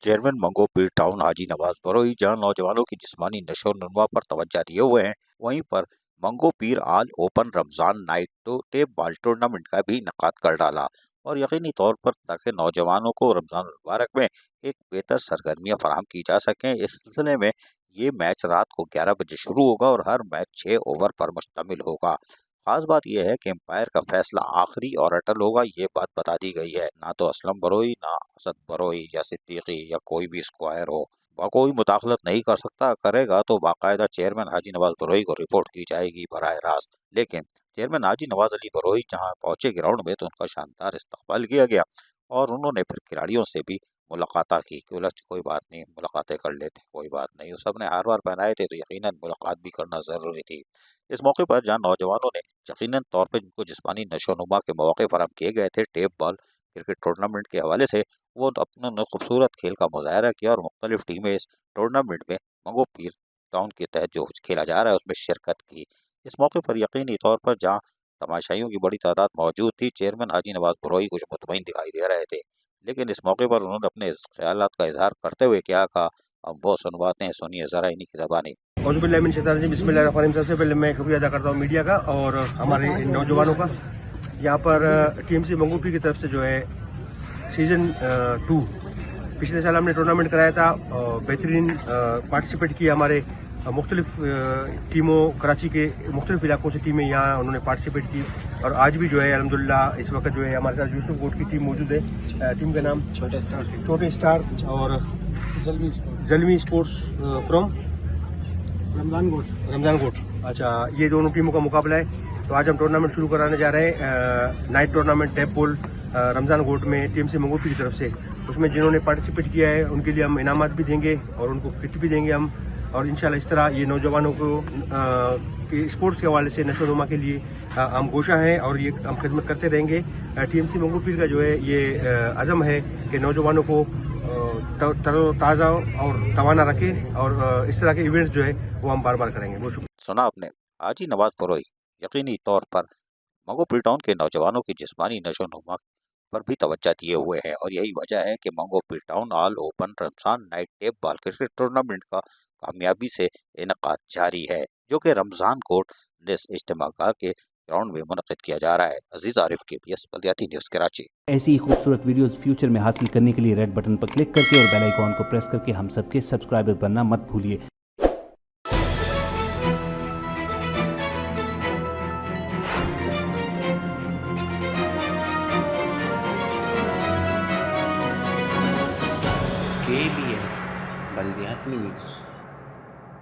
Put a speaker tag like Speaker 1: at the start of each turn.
Speaker 1: Chairman मंगो पीर town हाजी नवाज बरोई जहां नौजवानों की जिस्मानी नशो नुमा पर तवज्जो दिए हुए हैं, वहीं पर मंगो पीर आल ओपन रमजान नाइट तो टेप बॉल टूर्नामेंट का भी इनेकाद कर डाला और यकीनी तौर पर ताकि नौजवानों को रमजान मुबारक में एक बेहतर सरगर्मियां फराहम की जा सकें। इस सिलसिले में ये मैच रात को 11 बजे शुरू होगा और हर मैच 6 ओवर पर मुश्तमिल होगा। खास बात यह है कि एम्पायर का फैसला आखिरी और अटल होगा, ये बात बता दी गई है। ना तो असलम बरोई, ना असद बरोई या सिद्दीकी या कोई भी स्क्वायर हो कोई मुदाखलत नहीं कर सकता। करेगा तो बाकायदा चेयरमैन हाजी नवाज बरोई को रिपोर्ट की जाएगी बराह रास्त। लेकिन चेयरमैन हाजी नवाज अली बरोई जहां पहुंचे ग्राउंड में तो उनका शानदार इस्तकबाल किया गया और उन्होंने फिर खिलाड़ियों से भी मुलाकात की कि उलझ कोई बात नहीं, मुलाकातें कर लेते, कोई बात नहीं। सब ने हार बार पहनाए थे तो यकीनन मुलाकात भी करना ज़रूरी थी। इस मौके पर जहां नौजवानों ने यकीनन तौर पर जिनको जिस्मानी नशोनुमा के मौके फराहम किए गए थे टेप बॉल क्रिकेट टूर्नामेंट के हवाले से, वो अपने खूबसूरत खेल का मुजाहरा किया और मुख्तलिफ टीमें इस टूर्नामेंट में मंगो पीर टाउन के तहत जो खेला जा रहा है उसमें शिरकत की। इस मौके पर यकीनी तौर पर जहाँ तमाशाइयों की बड़ी तादाद मौजूद थी, चेयरमैन हाजी नवाज बरोई कुछ मुतमईन दिखाई दे रहे थे। लेकिन इस मौके पर उन्होंने अपने ख्यालात का इजहार करते हुए क्या कहा, हम वो सुनवाते हैं, सुनिए ज़रा इन्हीं की ज़बानी।
Speaker 2: बिस्मिल्लाहिर्रहमानिर्रहीम। सबसे पहले मैं शुक्रिया अदा करता हूँ मीडिया का और हमारे नौजवानों का। यहाँ पर टीएमसी मंगोपी की तरफ से जो है सीज़न 2 पिछले साल हमने टूर्नामेंट कराया था, बेहतरीन पार्टिसिपेट किया। हमारे मुख्तलिफ टीमों, कराची के मुख्तलिफ इलाकों से टीमें यहाँ उन्होंने पार्टिसिपेट की और आज भी जो है अल्हम्दुलिल्लाह इस वक्त जो है हमारे साथ यूसुफ गोट की टीम मौजूद है। टीम का नाम छोटे स्टार और जलमी स्पोर्ट्स फ्रॉम रमजान गोट। अच्छा, ये दोनों टीमों का मुकाबला है। तो आज हम टूर्नामेंट शुरू कराने जा रहे हैं, night tournament tape ball Ramzan Goth में टीएमसी मंगोपी की तरफ से। उसमें जिन्होंने पार्टिसिपेट किया है उनके लिए हम इनामात भी देंगे और उनको किट भी देंगे हम। और इंशाल्लाह इस तरह ये नौजवानों को स्पोर्ट्स के हवाले से नशोनुमा के लिए हम गोशा हैं और ये हम खिदमत करते रहेंगे। टीएमसी मंगोपी का जो है ये अज़म है कि नौजवानों को तरोताज़ा और तवाना रखे और इस तरह के इवेंट्स जो है वो हम बार बार करेंगे। बहुत शुक्रिया।
Speaker 1: सुना आपने हाजी नवाज बरोई यकीनी तौर पर मंगो पीर टाउन के नौजवानों की जिस्मानी नशोनुमा पर भी तवज्जो दिए हुए हैं और यही वजह है कि मंगो पीर town all open Ramzan night tape ball cricket tournament का कामयाबी से इनेकाद जारी है, जो कि रमजान कोट इज्तिमागार के ग्राउंड में मुनक़िद किया जा रहा है। अजीज आरिफ के पी एस बल्दियाती न्यूज़ कराची।
Speaker 3: ऐसी ही खूबसूरत वीडियोस फ्यूचर में हासिल करने के लिए रेड बटन पर क्लिक करके और बेल आइकॉन को प्रेस करके हम सबके सब्सक्राइबर बनना मत भूलिए।
Speaker 4: KBS बल्दियाती न्यूज़।